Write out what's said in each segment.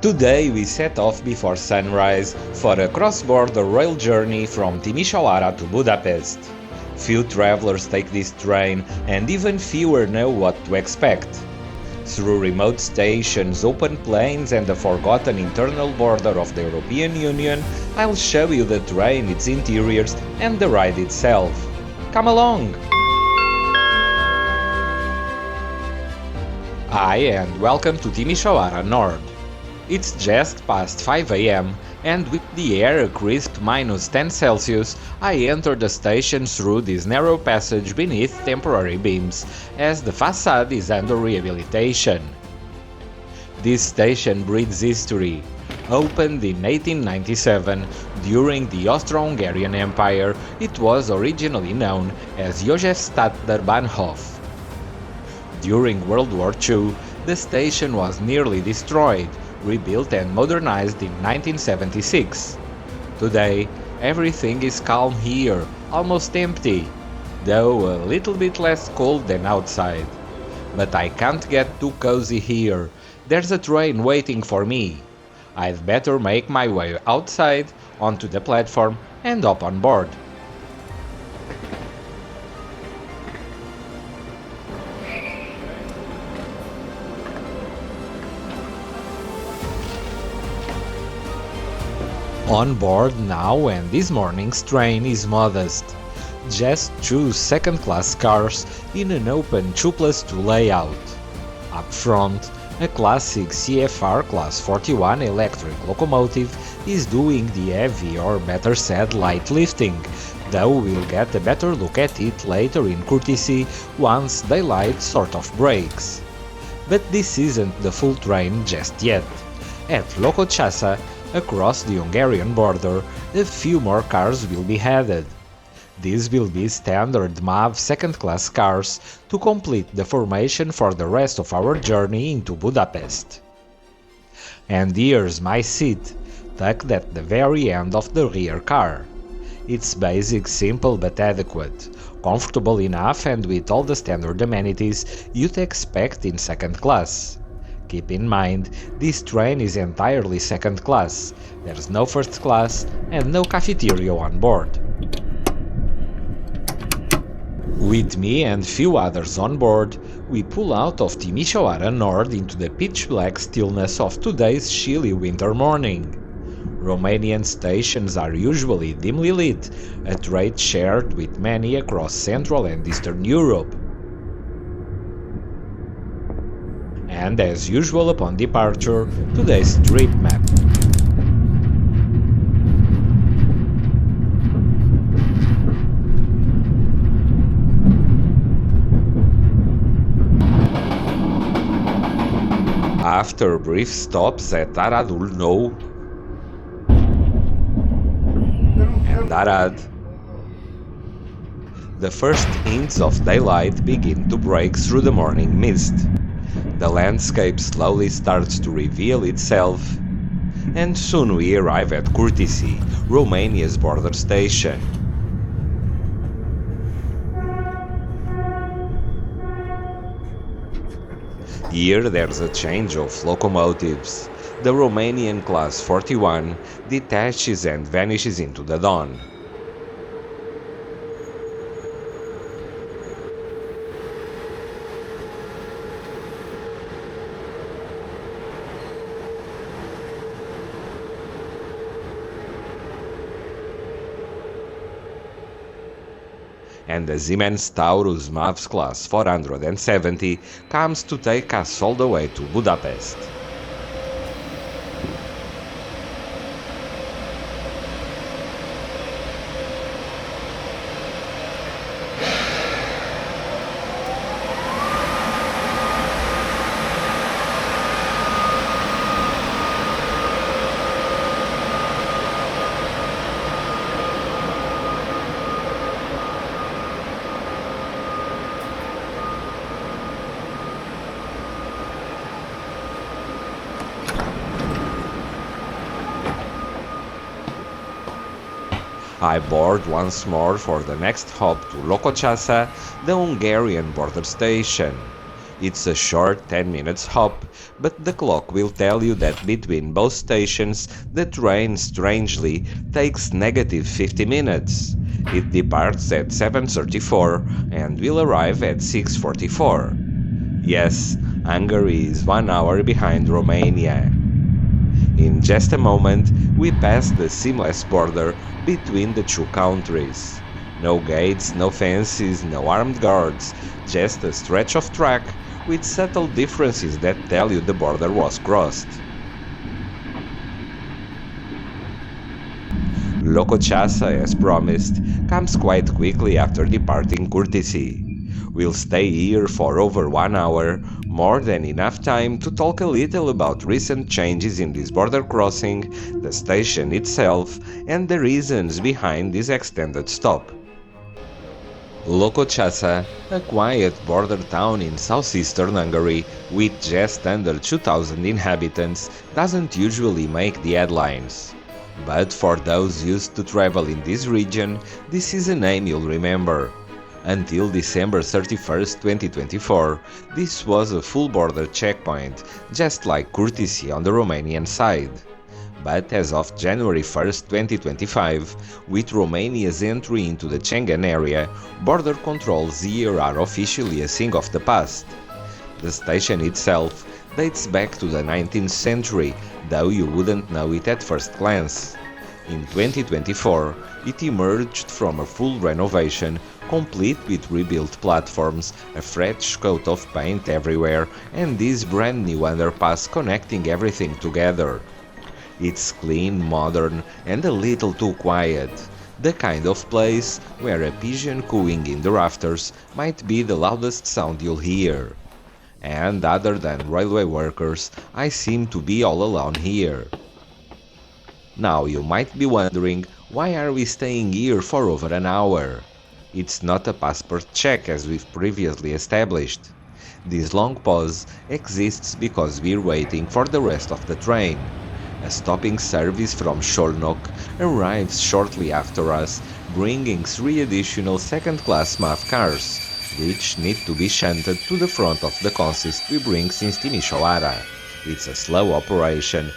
Today we set off before sunrise for a cross-border rail journey from Timișoara to Budapest. Few travelers take this train and even fewer know what to expect. Through remote stations, open plains and the forgotten internal border of the European Union, I'll show you the train, its interiors and the ride itself. Come along! Hi and welcome to Timisoara Nord. It's just past 5 am and with the air a crisp -10 Celsius, I enter the station through this narrow passage beneath temporary beams, as the facade is under rehabilitation. This station breathes history. Opened in 1897 during the Austro-Hungarian Empire, it was originally known as Józsefstadter Bahnhof. During World War II, the station was nearly destroyed, rebuilt and modernized in 1976. Today, everything is calm here, almost empty, though a little bit less cold than outside. But I can't get too cozy here. There's a train waiting for me. I'd better make my way outside, onto the platform, and hop on board. On board now, and this morning's train is modest. Just two second-class cars in an open 2+2 layout. Up front, a classic CFR Class 41 electric locomotive is doing the heavy, or better said light lifting, though we'll get a better look at it later in Curtici once daylight sort of breaks. But this isn't the full train just yet. At Lokoshaza, across the Hungarian border, a few more cars will be added. These will be standard MÁV second-class cars to complete the formation for the rest of our journey into Budapest. And here's my seat, tucked at the very end of the rear car. It's basic, simple but adequate, comfortable enough and with all the standard amenities you'd expect in second class. Keep in mind, this train is entirely second class. There's no first class and no cafeteria on board. With me and few others on board, we pull out of Timișoara Nord into the pitch-black stillness of today's chilly winter morning. Romanian stations are usually dimly lit, a trait shared with many across Central and Eastern Europe. And as usual upon departure, today's trip map. After brief stops at Aradul Nou and Arad, the first hints of daylight begin to break through the morning mist. The landscape slowly starts to reveal itself, and soon we arrive at Curtici, Romania's border station. Here there's a change of locomotives. The Romanian Class 41 detaches and vanishes into the dawn. And the Siemens Taurus MÁV Class 470 comes to take us all the way to Budapest. I board once more for the next hop to Lokoshaza, the Hungarian border station. It's a short 10 minutes hop, but the clock will tell you that between both stations the train strangely takes negative 50 minutes. It departs at 7:34 and will arrive at 6:44. Yes, Hungary is 1 hour behind Romania. In just a moment, we pass the seamless border between the two countries. No gates, no fences, no armed guards, just a stretch of track with subtle differences that tell you the border was crossed. Lokoshaza, as promised, comes quite quickly after departing Curtici. We'll stay here for over 1 hour, more than enough time to talk a little about recent changes in this border crossing, the station itself, and the reasons behind this extended stop. Lokoshaza, a quiet border town in southeastern Hungary with just under 2,000 inhabitants, doesn't usually make the headlines. But for those used to travel in this region, this is a name you'll remember. Until December 31st, 2024, this was a full border checkpoint, just like Curtici on the Romanian side. But as of January 1st, 2025, with Romania's entry into the Schengen area, border controls here are officially a thing of the past. The station itself dates back to the 19th century, though you wouldn't know it at first glance. In 2024, it emerged from a full renovation, complete with rebuilt platforms, a fresh coat of paint everywhere, and this brand new underpass connecting everything together. It's clean, modern, and a little too quiet. The kind of place where a pigeon cooing in the rafters might be the loudest sound you'll hear. And other than railway workers, I seem to be all alone here. Now you might be wondering, why are we staying here for over an hour? It's not a passport check as we've previously established. This long pause exists because we're waiting for the rest of the train. A stopping service from Szolnok arrives shortly after us, bringing 3 additional second-class MÁV cars, which need to be shunted to the front of the consist we bring since Timisoara. It's a slow operation,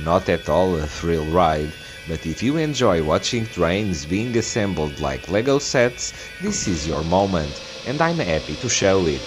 not at all a thrill ride, but if you enjoy watching trains being assembled like Lego sets, this is your moment, and I'm happy to show it.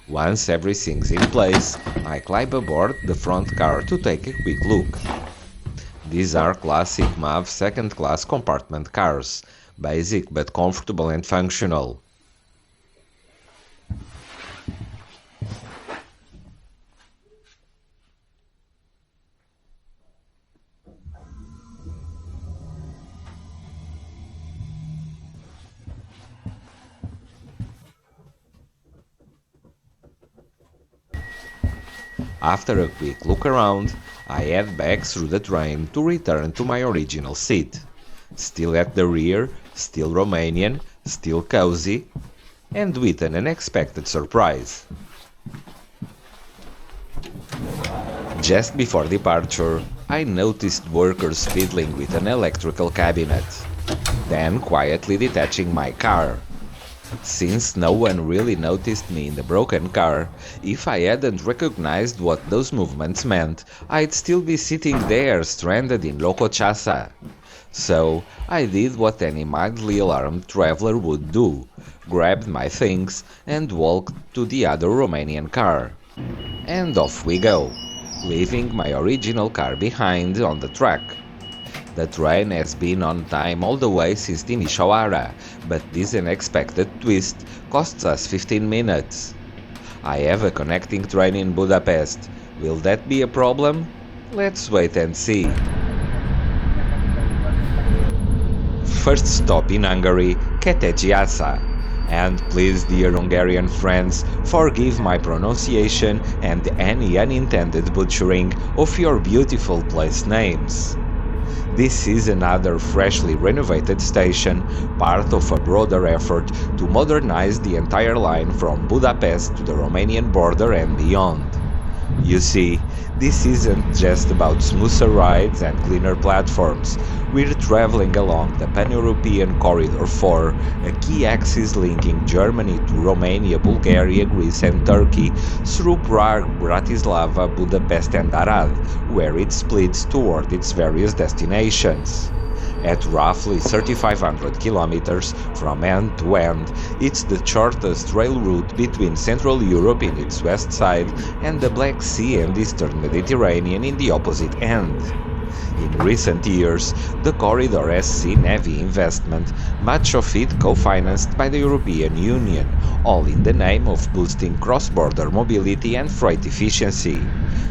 Once everything's in place, I climb aboard the front car to take a quick look. These are classic MÁV second-class compartment cars, basic but comfortable and functional. After a quick look around, I head back through the train to return to my original seat. Still at the rear, still Romanian, still cozy, and with an unexpected surprise. Just before departure, I noticed workers fiddling with an electrical cabinet, then quietly detaching my car. Since no one really noticed me in the broken car, if I hadn't recognized what those movements meant, I'd still be sitting there stranded in Lokoshaza. So I did what any mildly alarmed traveler would do, grabbed my things and walked to the other Romanian car. And off we go, leaving my original car behind on the track. The train has been on time all the way since Timisoara, but this unexpected twist costs us 15 minutes. I have a connecting train in Budapest. Will that be a problem? Let's wait and see. First stop in Hungary, Curtici. And please, dear Hungarian friends, forgive my pronunciation and any unintended butchering of your beautiful place names. This is another freshly renovated station, part of a broader effort to modernize the entire line from Budapest to the Romanian border and beyond. You see, this isn't just about smoother rides and cleaner platforms. We're traveling along the Pan-European Corridor 4, a key axis linking Germany to Romania, Bulgaria, Greece and Turkey, through Prague, Bratislava, Budapest and Arad, where it splits toward its various destinations. At roughly 3,500 kilometers from end to end, it's the shortest rail route between Central Europe in its west side and the Black Sea and Eastern Mediterranean in the opposite end. In recent years, the corridor has seen heavy investment, much of it co-financed by the European Union, all in the name of boosting cross-border mobility and freight efficiency.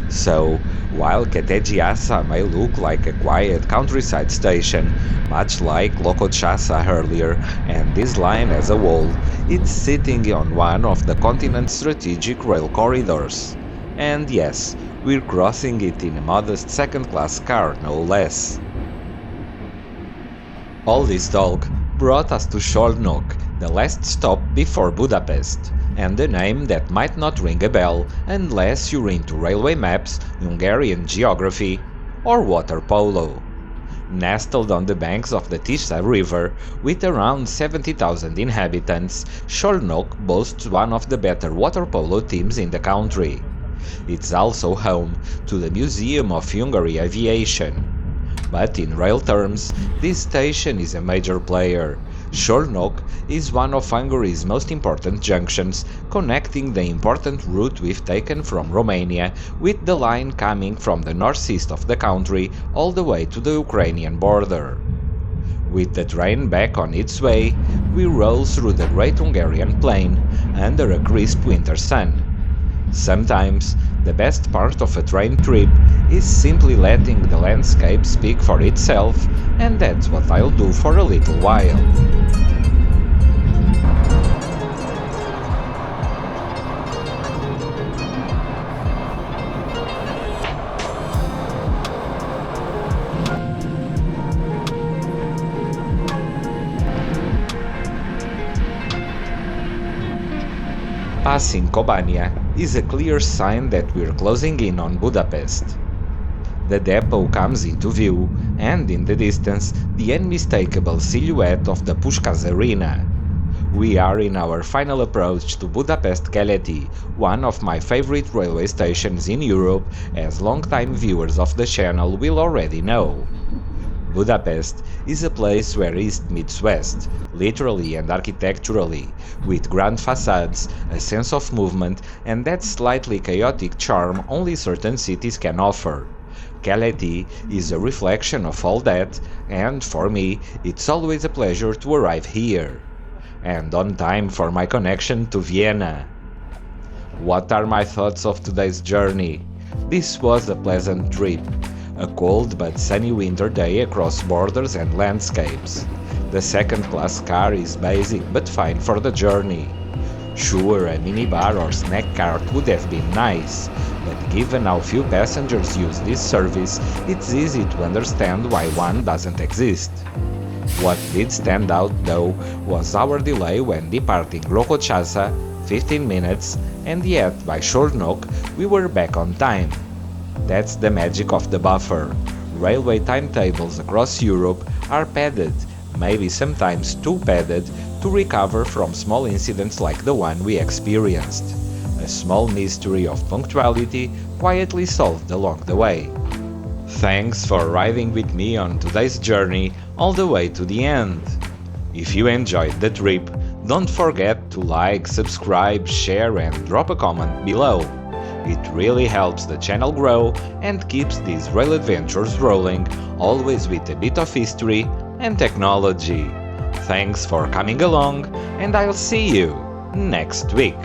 So, while Curtici may look like a quiet countryside station, much like Lokoshaza earlier, and this line as a whole, it's sitting on one of the continent's strategic rail corridors. And yes, we're crossing it in a modest second-class car, no less. All this talk brought us to Szolnok, the last stop before Budapest, and a name that might not ring a bell unless you're into railway maps, Hungarian geography, or water polo. Nestled on the banks of the Tisza River, with around 70,000 inhabitants, Szolnok boasts one of the better water polo teams in the country. It's also home to the Museum of Hungary Aviation. But in rail terms, this station is a major player. Szolnok is one of Hungary's most important junctions, connecting the important route we've taken from Romania with the line coming from the northeast of the country all the way to the Ukrainian border. With the train back on its way, we roll through the Great Hungarian Plain under a crisp winter sun. Sometimes, the best part of a train trip is simply letting the landscape speak for itself, and that's what I'll do for a little while. Passing Kobania is a clear sign that we're closing in on Budapest. The depot comes into view, and in the distance, the unmistakable silhouette of the Puskás Arena. We are in our final approach to Budapest Keleti, one of my favorite railway stations in Europe, as long-time viewers of the channel will already know. Budapest is a place where East meets West, literally and architecturally, with grand facades, a sense of movement, and that slightly chaotic charm only certain cities can offer. Keleti is a reflection of all that, and for me, it's always a pleasure to arrive here. And on time for my connection to Vienna. What are my thoughts of today's journey? This was a pleasant trip. A cold but sunny winter day across borders and landscapes. The second-class car is basic but fine for the journey. Sure, a minibar or snack cart would have been nice, but given how few passengers use this service, it's easy to understand why one doesn't exist. What did stand out though was our delay when departing Lokoshaza, 15 minutes, and yet by Szolnok we were back on time. That's the magic of the buffer. Railway timetables across Europe are padded, maybe sometimes too padded, to recover from small incidents like the one we experienced. A small mystery of punctuality quietly solved along the way. Thanks for riding with me on today's journey all the way to the end. If you enjoyed the trip, don't forget to like, subscribe, share and drop a comment below. It really helps the channel grow and keeps these rail adventures rolling, always with a bit of history and technology. Thanks for coming along, and I'll see you next week.